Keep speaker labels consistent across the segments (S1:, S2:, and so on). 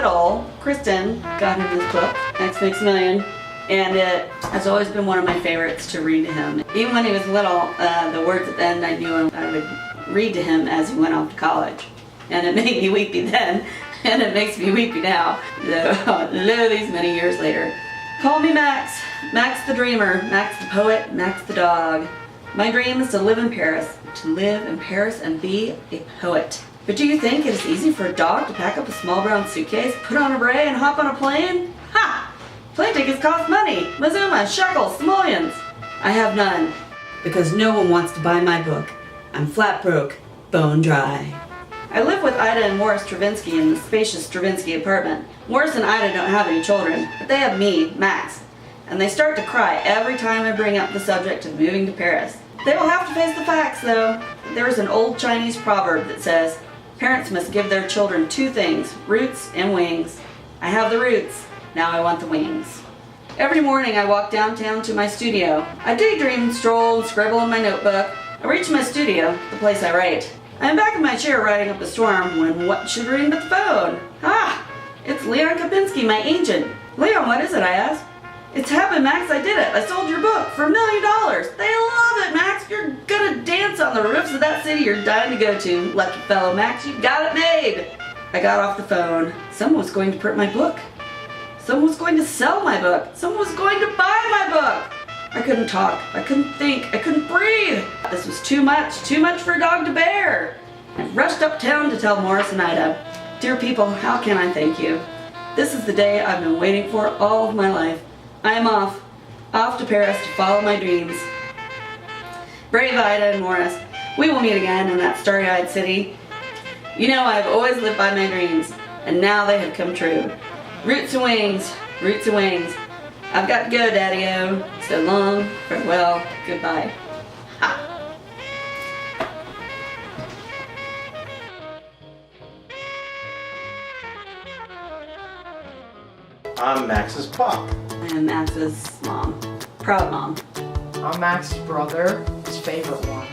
S1: little, Kristen got him this book, Max Makes a Million, and it has always been one of my favorites to read to him. Even when he was little, the words at the end I knew I would read to him as he went off to college. And it made me weepy then, and it makes me weepy now, lo these many years later. Call me Max, Max the dreamer, Max the poet, Max the dog. My dream is to live in Paris and be a poet. But do you think it is easy for a dog to pack up a small brown suitcase, put on a beret, and hop on a plane? Ha! Plane tickets cost money. Mazuma, shekels, simoleons. I have none. Because no one wants to buy my book. I'm flat broke, bone dry. I live with Ida and Morris Stravinsky in the spacious Stravinsky apartment. Morris and Ida don't have any children, but they have me, Max. And they start to cry every time I bring up the subject of moving to Paris. They will have to face the facts, though. There is an old Chinese proverb that says, parents must give their children two things, roots and wings. I have the roots, now I want the wings. Every morning I walk downtown to my studio. I daydream, stroll, and scribble in my notebook. I reach my studio, the place I write. I am back in my chair writing up a storm when what should ring but the phone? Ah! It's Leon Kapinski, my agent. Leon, what is it, I ask. It's happened, Max, I did it. I sold your book for $1 million. They love it, Max. You're gonna dance on the roofs of that city you're dying to go to. Lucky fellow, Max, you got it made. I got off the phone. Someone was going to print my book. Someone was going to sell my book. Someone was going to buy my book. I couldn't talk. I couldn't think. I couldn't breathe. This was too much for a dog to bear. I rushed uptown to tell Morris and Ida, dear people, how can I thank you? This is the day I've been waiting for all of my life. I am off to Paris to follow my dreams. Brave Ida and Morris, we will meet again in that starry-eyed city. You know I have always lived by my dreams, and now they have come true. Roots and wings, roots and wings. I've got to go, Daddy-O. So long, farewell, goodbye. Ha!
S2: I'm Max's pop.
S1: I am Max's mom. Proud mom.
S3: I'm Max's brother, his favorite one.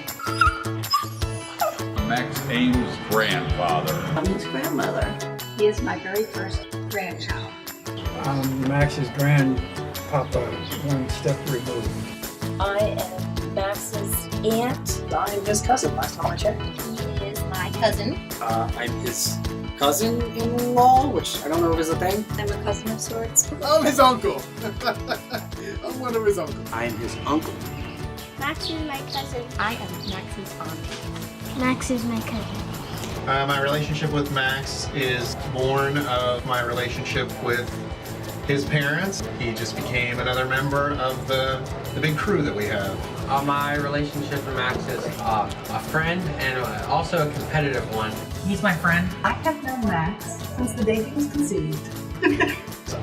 S4: I'm Max Ames' grandfather.
S1: I'm his grandmother.
S5: He is my very first grandchild.
S6: I'm Max's grandpapa, one step removed.
S7: I am Max's aunt.
S3: I am his cousin, last time I checked.
S5: He is my cousin.
S8: I'm his cousin-in-law, which I don't know if is a thing.
S7: I'm a cousin of sorts.
S2: I'm his uncle. I'm one of his uncles.
S8: I'm his uncle.
S9: Max is my cousin.
S7: I am Max's aunt.
S9: Max is my cousin.
S2: My relationship with Max is born of my relationship with his parents. He just became another member of the big crew that we have.
S10: My relationship with Max is a friend and also a competitive one.
S3: He's my friend.
S11: I have known Max since the day he was conceived.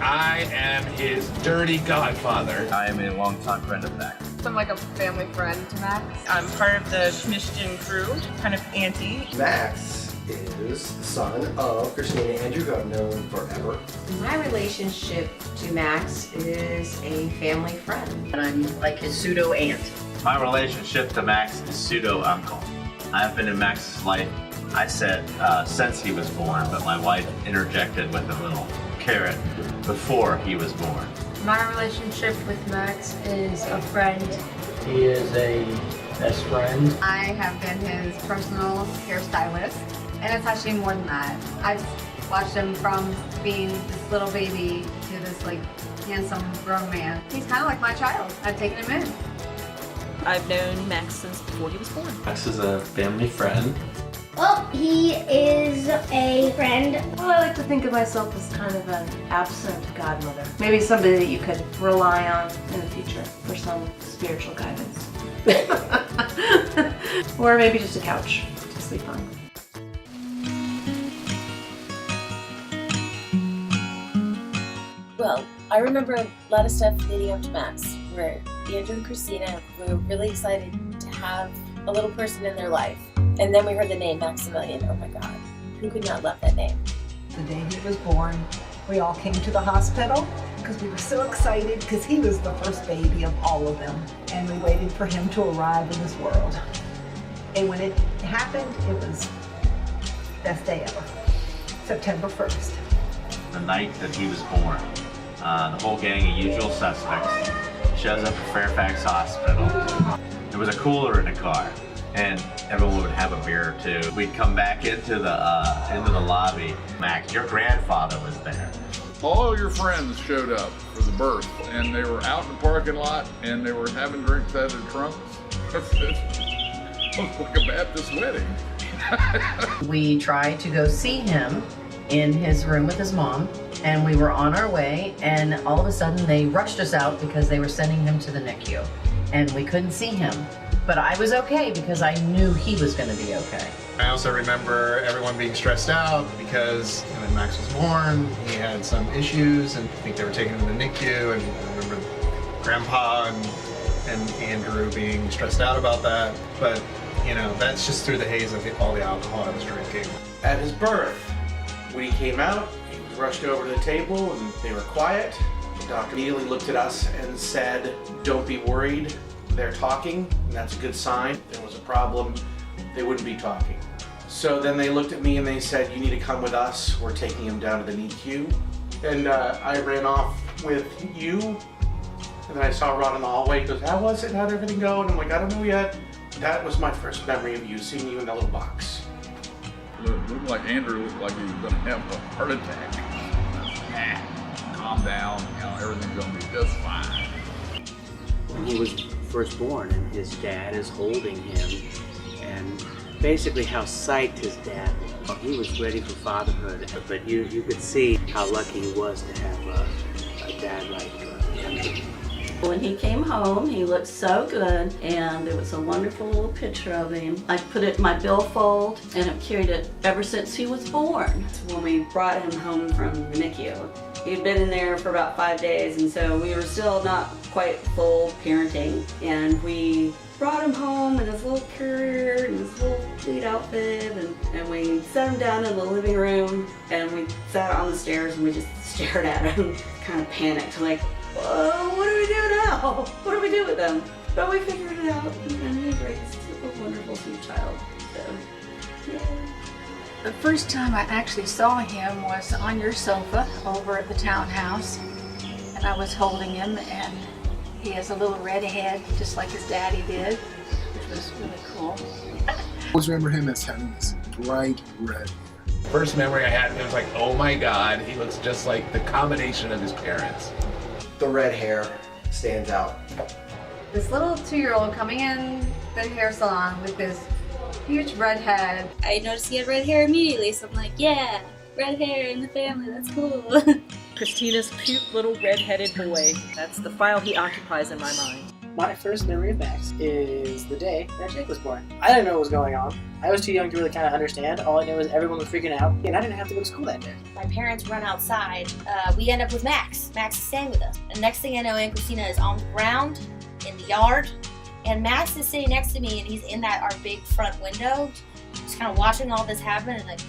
S4: I am his dirty godfather.
S12: I am a longtime friend of Max.
S13: I'm like a family friend to Max. I'm part of the Schmishkin crew, kind of auntie.
S14: Max is the son of Christina and Andrew, who I've known forever.
S15: My relationship to Max is a family friend.
S3: And I'm like his pseudo aunt.
S12: My relationship to Max is pseudo uncle. I've been in Max's life, I said, since he was born, but my wife interjected with a little carrot before he was born.
S13: My relationship with Max is a friend.
S6: He is a best friend.
S13: I have been his personal hairstylist, and it's actually more than that. I've watched him from being this little baby to this like handsome grown man. He's kind of like my child. I've taken him in.
S7: I've known Max since before he was born.
S12: Max is a family friend.
S9: Well, he is a friend.
S16: Well, I like to think of myself as kind of an absent godmother. Maybe somebody that you could rely on in the future for some spiritual guidance. Or maybe just a couch to sleep on.
S7: Well, I remember a lot of stuff leading up to Max, where Andrew and Christina were really excited to have a little person in their life. And then we heard the name Maximilian. Oh my God, who could not love that name?
S11: The day he was born, we all came to the hospital because we were so excited because he was the first baby of all of them. And we waited for him to arrive in this world. And when it happened, it was the best day ever. September 1st.
S12: the night that he was born. The whole gang of usual suspects shows up at Fairfax Hospital. There was a cooler in the car, and everyone would have a beer or two. We'd come back into the lobby. Max, your grandfather was there.
S4: All your friends showed up for the birth, and they were out in the parking lot, and they were having drinks out of their trunks. It was like a Baptist wedding.
S3: We tried to go see him in his room with his mom, and we were on our way, and all of a sudden they rushed us out because they were sending him to the NICU, and we couldn't see him. But I was okay because I knew he was going to be okay.
S2: I also remember everyone being stressed out because when Max was born, he had some issues, and I think they were taking him to the NICU, and I remember Grandpa and Andrew being stressed out about that. But, you know, that's just through the haze of all the alcohol I was drinking.
S14: At his birth, when he came out, he was rushed over to the table and they were quiet. The doctor immediately looked at us and said, "Don't be worried, they're talking," and that's a good sign. If there was a problem, they wouldn't be talking. So then they looked at me and they said, "You need to come with us. We're taking him down to the NICU." And I ran off with you, and then I saw Ron in the hallway. He goes, "How was it? How'd everything go?" And I'm like, "I don't know yet." That was my first memory of you, seeing you in that little box.
S4: Looked like Andrew looked like he was going to have a heart attack. Calm down, you know, everything's going to be just fine.
S8: When he was first born and his dad is holding him, and basically how psyched his dad was. He was ready for fatherhood, but you could see how lucky he was to have a dad like him.
S1: When he came home, he looked so good, and there was a wonderful little picture of him. I put it in my billfold and have carried it ever since he was born. When we brought him home from the NICU, he'd been in there for about 5 days, and so we were still not quite full parenting, and we brought him home in his little carrier and his little tweed outfit, and we set him down in the living room, and we sat on the stairs and we just stared at him, kind of panicked, like, "Whoa, what do we do now? What do we do with him?" But we figured it out, and we raised a wonderful, sweet child. So, yeah.
S5: The first time I actually saw him was on your sofa over at the townhouse, and I was holding him, and he has a little red head, just like his daddy did, which was really cool.
S17: I always remember him as having this bright red.
S4: First memory I had, it was like, oh my God, he looks just like the combination of his parents.
S14: The red hair stands out.
S13: This little 2-year-old coming in the hair salon with this huge red head.
S7: I noticed he had red hair immediately, so I'm like, yeah, red hair in the family, that's cool.
S3: Christina's cute little red-headed boy. That's the file he occupies in my mind.
S8: My first memory of Max is the day that Jake was born. I didn't know what was going on. I was too young to really kind of understand. All I knew was everyone was freaking out, and I didn't have to go to school that day.
S5: My parents run outside. We end up with Max. Max is staying with us. And next thing I know, Aunt Christina is on the ground in the yard, and Max is sitting next to me, and he's in our big front window, just kind of watching all this happen, and like,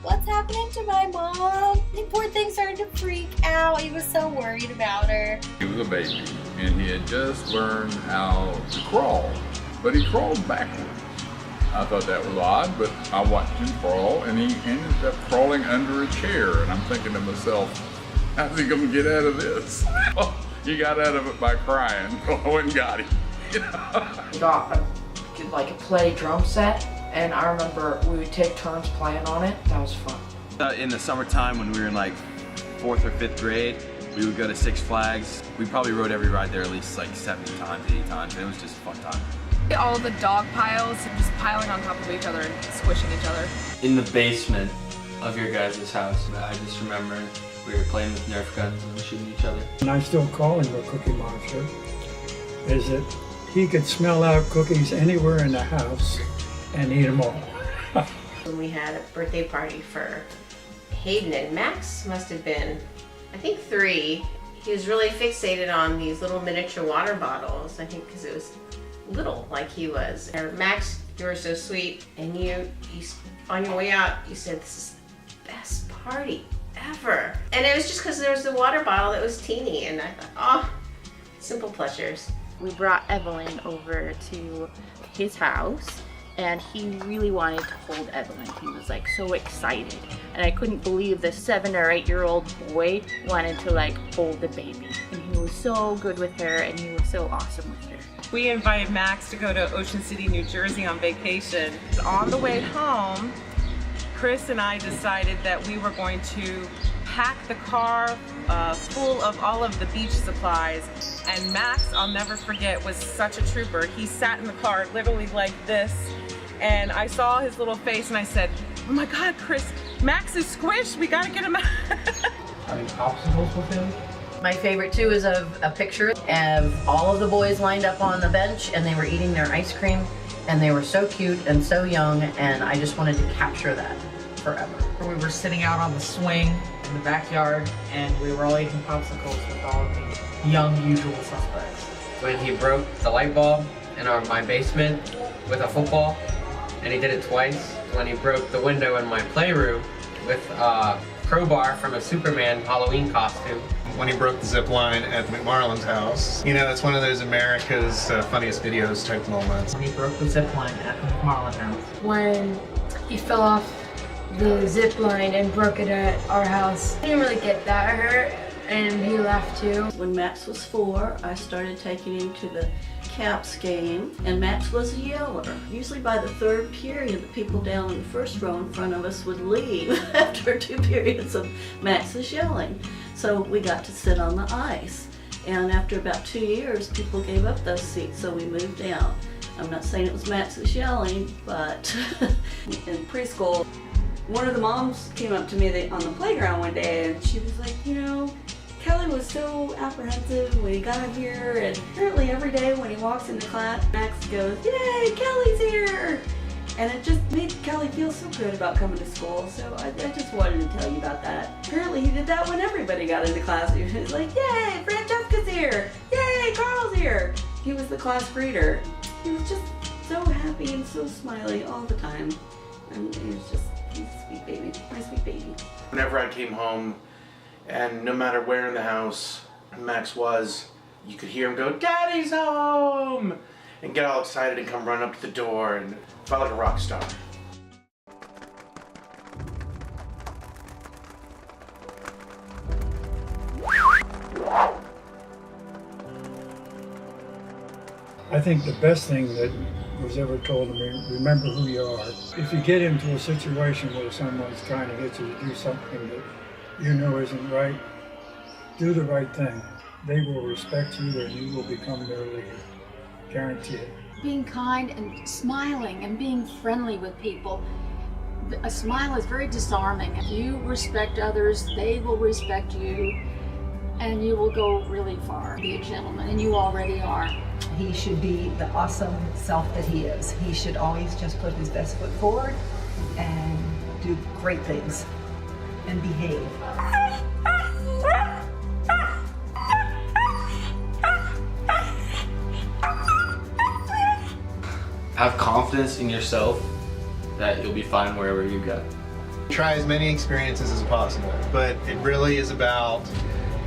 S5: what's happening to my mom? The poor thing started to freak out. He was so worried about her.
S4: He was a baby, and he had just learned how to crawl, but he crawled backwards. I thought that was odd, but I watched him crawl, and he ended up crawling under a chair, and I'm thinking to myself, how's he gonna get out of this? He got out of it by crying. I went and got him. You know?
S3: We got like a play drum set, and I remember we would take turns playing on it. That was fun.
S18: In the summertime when we were in like 4th or 5th grade, we would go to Six Flags. We probably rode every ride there at least like 70 times, 80 times. It was just a fun time.
S19: All the dog piles, just piling on top of each other and squishing each other.
S10: In the basement of your guys' house, I just remember we were playing with Nerf guns and shooting each other.
S6: And I still call him a cookie monster, is that he could smell out cookies anywhere in the house and eat them all.
S15: When we had a birthday party for Hayden, and Max must have been, I think 3. He was really fixated on these little miniature water bottles, I think because it was little like he was. Max, you were so sweet, and you on your way out, you said, "This is the best party ever." And it was just because there was the water bottle that was teeny, and I thought, oh, simple pleasures.
S20: We brought Evelyn over to his house, and he really wanted to hold Evelyn. He was like so excited, and I couldn't believe the 7 or 8 year old boy wanted to like hold the baby, and he was so good with her, and he was so awesome with her.
S21: We invited Max to go to Ocean City, New Jersey on vacation. On the way home, Chris and I decided that we were going to pack the car full of all of the beach supplies. And Max, I'll never forget, was such a trooper. He sat in the car literally like this, and I saw his little face and I said, oh my God, Chris, Max is squished, we gotta get him out.
S3: Having popsicles with him. My favorite too is a picture of all of the boys lined up on the bench, and they were eating their ice cream, and they were so cute and so young, and I just wanted to capture that forever.
S22: We were sitting out on the swing in the backyard, and we were all eating popsicles with all of the young usual suspects.
S23: When he broke the light bulb in my basement with a football, and he did it twice. When he broke the window in my playroom with a crowbar from a Superman Halloween costume.
S2: When he broke the zip line at the McMarlin's house. You know, it's one of those America's funniest videos type moments.
S22: When he broke the zip line at the McMarlin house.
S24: When he fell off the zip line and broke it at our house. He didn't really get that hurt, and he laughed too.
S1: When Max was 4, I started taking him to the Caps game, and Max was a yeller. Usually by the 3rd period, the people down in the 1st row in front of us would leave after 2 periods of Max's yelling. So we got to sit on the ice. And after about 2 years, people gave up those seats, so we moved out. I'm not saying it was Max's yelling, but in preschool, one of the moms came up to me on the playground one day, and she was like, you know, Kelly was so apprehensive when he got here, and apparently every day when he walks into class, Max goes, yay, Kelly's here! And it just made Kelly feel so good about coming to school, so I just wanted to tell you about that. Apparently he did that when everybody got into class. He was like, yay, Francesca's here! Yay, Carl's here! He was the class greeter. He was just so happy and so smiley all the time. And he was just, he's a sweet baby, my sweet baby.
S14: Whenever I came home, and no matter where in the house Max was, you could hear him go, Daddy's home! And get all excited and come run up to the door, and felt like a rock star.
S6: I think the best thing that was ever told to me, remember who you are. If you get into a situation where someone's trying to get you to do something that you know isn't right, do the right thing. They will respect you and you will become their leader. Guarantee it.
S25: Being kind and smiling and being friendly with people. A smile is very disarming. If you respect others, they will respect you, and you will go really far. Be a gentleman, and you already are.
S11: He should be the awesome self that he is. He should always just put his best foot forward and do great things and behave.
S10: Have confidence in yourself that you'll be fine wherever you go.
S2: Try as many experiences as possible, but it really is about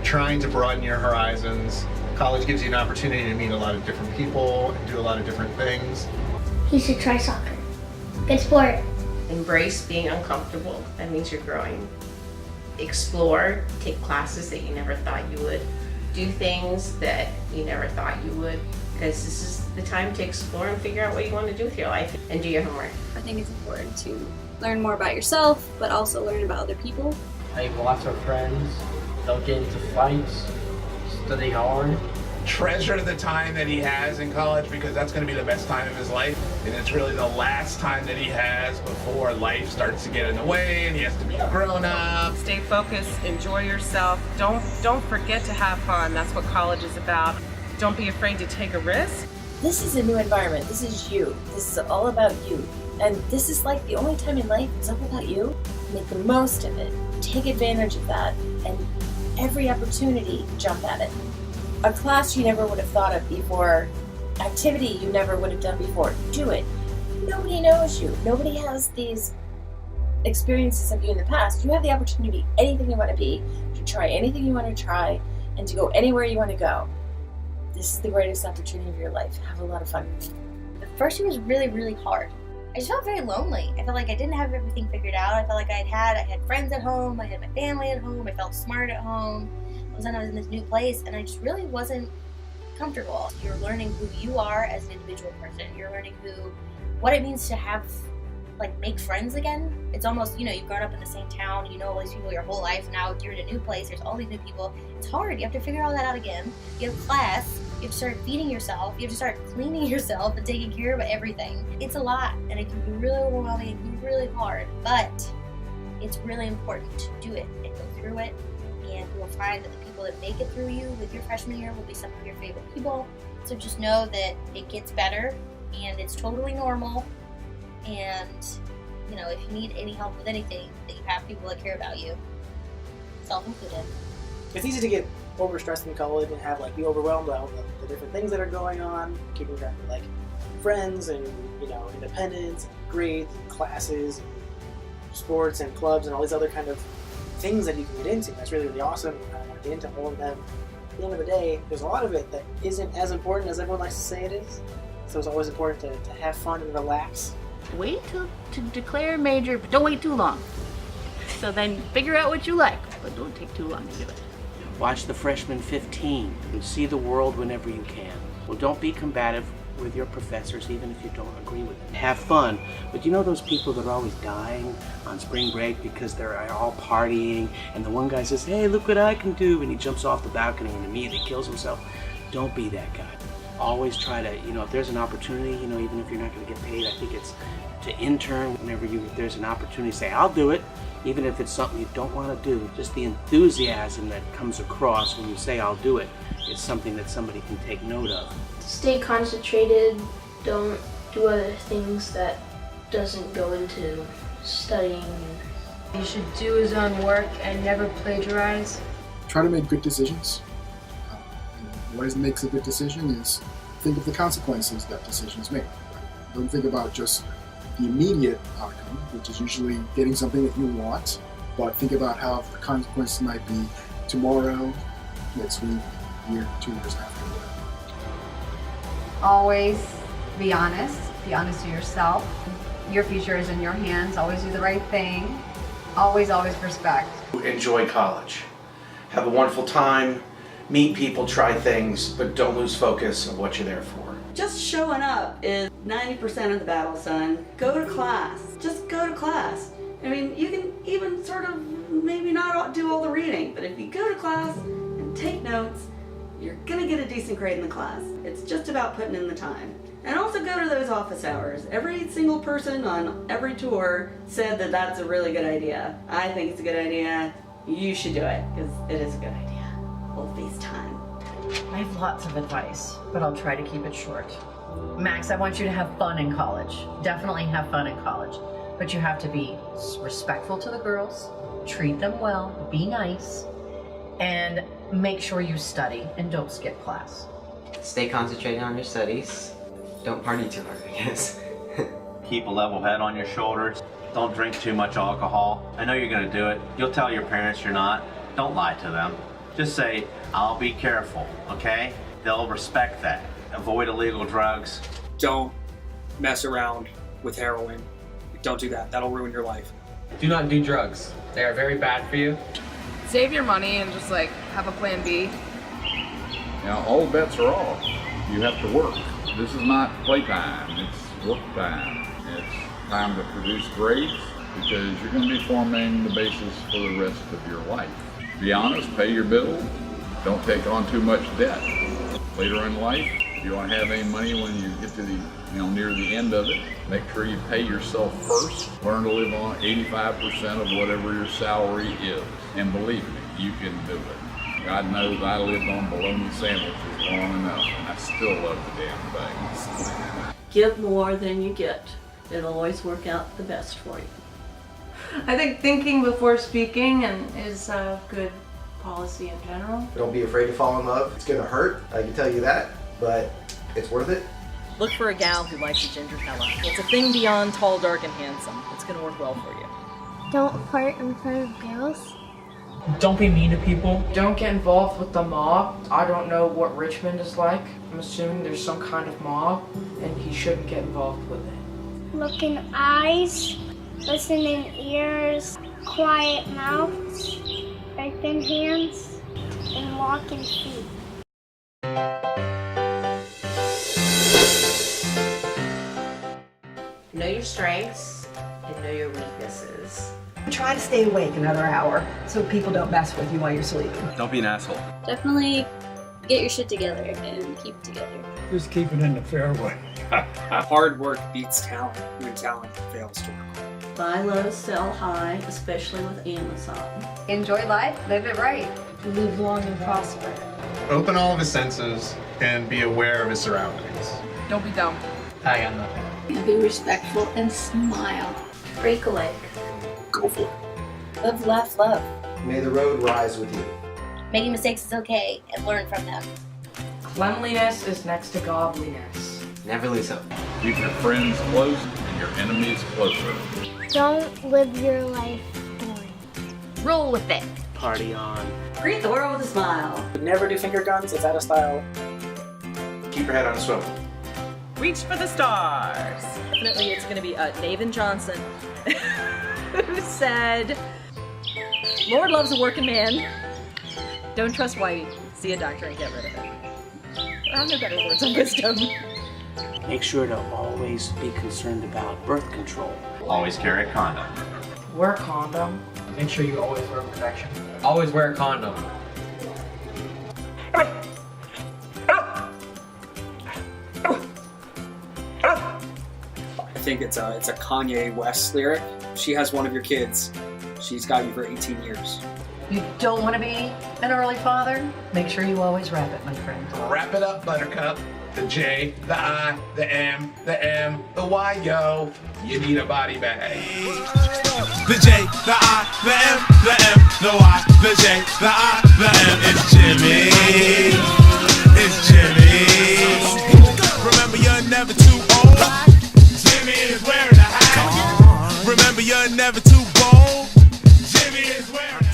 S2: trying to broaden your horizons. College gives you an opportunity to meet a lot of different people and do a lot of different things.
S9: He should try soccer. Good sport.
S15: Embrace being uncomfortable. That means you're growing. Explore, take classes that you never thought you would. Do things that you never thought you would. Because this is the time to explore and figure out what you want to do with your life and do your homework.
S26: I think it's important to learn more about yourself, but also learn about other people.
S23: Make lots of friends, don't get into fights, study hard.
S27: Treasure the time that he has in college, because that's going to be the best time of his life, and it's really the last time that he has before life starts to get in the way and he has to be a grown-up.
S21: Stay focused, enjoy yourself. Don't forget to have fun. That's what college is about. Don't be afraid to take a risk.
S7: This is a new environment. This is you. This is all about you. And this is like the only time in life it's all about you. Make the most of it. Take advantage of that. And every opportunity, jump at it. A class you never would have thought of before, activity you never would have done before, do it. Nobody knows you. Nobody has these experiences of you in the past. You have the opportunity to be anything you want to be, to try anything you want to try, and to go anywhere you want to go. This is the greatest opportunity of your life. Have a lot of fun.
S26: The first year was really, really hard.
S4: I just felt very lonely. I felt like I didn't have everything figured out. I felt like I had friends at home, I had my family at home, I felt smart at home. All of a sudden I was in this new place and I just really wasn't comfortable. You're learning who you are as an individual person. You're learning what it means to have, make friends again. It's almost, you've grown up in the same town, you know all these people your whole life, now you're in a new place, there's all these new people. It's hard, you have to figure all that out again. You have class, you have to start feeding yourself, you have to start cleaning yourself and taking care of everything. It's a lot, and it can be really overwhelming, it can be really hard, but it's really important to do it and go through it, and you'll find that the people that make it through you with your freshman year will be some of your favorite people. So just know that it gets better, and it's totally normal, and if you need any help with anything, that you have people that care about you, self-included.
S5: It's easy to get overstressed in college and be overwhelmed by all the different things that are going on, keeping track of friends and independence, and grades, and classes, and sports and clubs, and all these other kind of things that you can get into. That's really, really awesome. You kind of want to get into all of them. At the end of the day, there's a lot of it that isn't as important as everyone likes to say it is. So it's always important to have fun and relax.
S20: Wait to declare a major, but don't wait too long. So then figure out what you like, but don't take too long to do it.
S8: Watch the Freshman 15 and see the world whenever you can. Well, don't be combative with your professors, even if you don't agree with them. Have fun, but those people that are always dying on spring break because they're all partying, and the one guy says, hey, look what I can do, and he jumps off the balcony and immediately kills himself. Don't be that guy. Always try to, if there's an opportunity, even if you're not going to get paid, I think it's to intern whenever if there's an opportunity, say, I'll do it, even if it's something you don't want to do. Just the enthusiasm that comes across when you say, I'll do it, is something that somebody can take note of.
S12: Stay concentrated, don't do other things that doesn't go into studying.
S24: You should do his own work and never plagiarize.
S13: Try to make good decisions. What makes a good decision is think of the consequences that decision is made. Don't think about just the immediate outcome, which is usually getting something that you want, but think about how the consequences might be tomorrow, next week, year, 2 years after.
S16: Always be honest to yourself. Your future is in your hands. Always do the right thing. Always respect.
S14: Enjoy college. Have a wonderful time. Meet people, try things, but don't lose focus of what you're there for.
S1: Just showing up is 90% of the battle, son. Go to class. Just go to class. I mean, you can even sort of maybe not do all the reading, but if you go to class and take notes, you're gonna get a decent grade in the class. It's just about putting in the time. And also go to those office hours. Every single person on every tour said that that's a really good idea. I think it's a good idea. You should do it, because it is a good idea. We'll FaceTime.
S3: I have lots of advice, but I'll try to keep it short. Max, I want you to have fun in college. Definitely have fun in college. But you have to be respectful to the girls, treat them well, be nice, and make sure you study and don't skip class.
S23: Stay concentrated on your studies. Don't party too hard, I guess.
S17: Keep a level head on your shoulders. Don't drink too much alcohol. I know you're gonna do it. You'll tell your parents you're not. Don't lie to them. Just say, I'll be careful, okay? They'll respect that. Avoid illegal drugs.
S28: Don't mess around with heroin. Don't do that. That'll ruin your life.
S23: Do not do drugs. They are very bad for you.
S19: Save your money and just have a plan B.
S29: Now all bets are off. You have to work. This is not playtime, it's work time. It's time to produce grades because you're going to be forming the basis for the rest of your life. Be honest, pay your bills, don't take on too much debt. Later in life, if you don't have any money when you get to the near the end of it, make sure you pay yourself first. Learn to live on 85% of whatever your salary is. And believe me, you can do it. God knows I lived on bologna sandwiches long enough, and I still love the damn things.
S30: Give more than you get. It'll always work out the best for you.
S31: I think thinking before speaking is a good policy in general.
S32: Don't be afraid to fall in love. It's gonna hurt, I can tell you that, but it's worth it.
S33: Look for a gal who likes a ginger fella. It's a thing beyond tall, dark, and handsome. It's gonna work well for you.
S9: Don't flirt in front of girls.
S22: Don't be mean to people. Don't get involved with the mob. I don't know what Richmond is like. I'm assuming there's some kind of mob, and he shouldn't get involved with it.
S9: looking eyes, listening ears, quiet mouths, open hands, and walking feet.
S3: Know your strengths and know your weaknesses.
S2: Try to stay awake another hour so people don't mess with you while you're sleeping.
S17: Don't be an asshole.
S4: Definitely get your shit together and keep it together.
S5: Just keep it in the fairway.
S28: Hard work beats talent when talent fails to work.
S30: Buy low, sell high, especially with Amazon.
S16: Enjoy life, live it right.
S24: Live long and prosper.
S6: Open all of his senses and be aware of his surroundings.
S19: Don't be dumb.
S23: I got nothing.
S4: Be respectful and smile.
S12: Break a leg.
S6: Go for it.
S4: Live, laugh, love.
S32: May the road rise with you.
S4: Making mistakes is okay and learn from them.
S22: Cleanliness is next to godliness.
S23: Never lose hope.
S29: Keep your friends close and your enemies closer.
S9: Don't live your life boring.
S20: Roll with it.
S8: Party on.
S1: Greet the world with a smile.
S28: Never do finger guns, it's out of style.
S14: Keep your head on a swivel.
S33: Reach for the stars. Definitely it's going to be Nathan Johnson, who said, Lord loves a working man. Don't trust Whitey. See a doctor and get rid of it. I have no better words of wisdom.
S8: Make sure to always be concerned about birth control.
S17: Always carry a condom.
S22: Wear a condom. Make sure you always wear protection.
S23: Always wear a condom.
S28: I think it's a Kanye West lyric. She has one of your kids. She's got you for 18 years.
S2: You don't want to be an early father? Make sure you always wrap it, my friend.
S6: Wrap it up, Buttercup. The J, the I, the M, the Y, yo. You need a body bag.
S7: The J, the I, the M, the Y, the J, the I, the M. It's Jimmy. It's Jimmy. Remember, you're never too old. Jimmy is wearing a hat. Remember, you're never too bold. Jimmy is wearing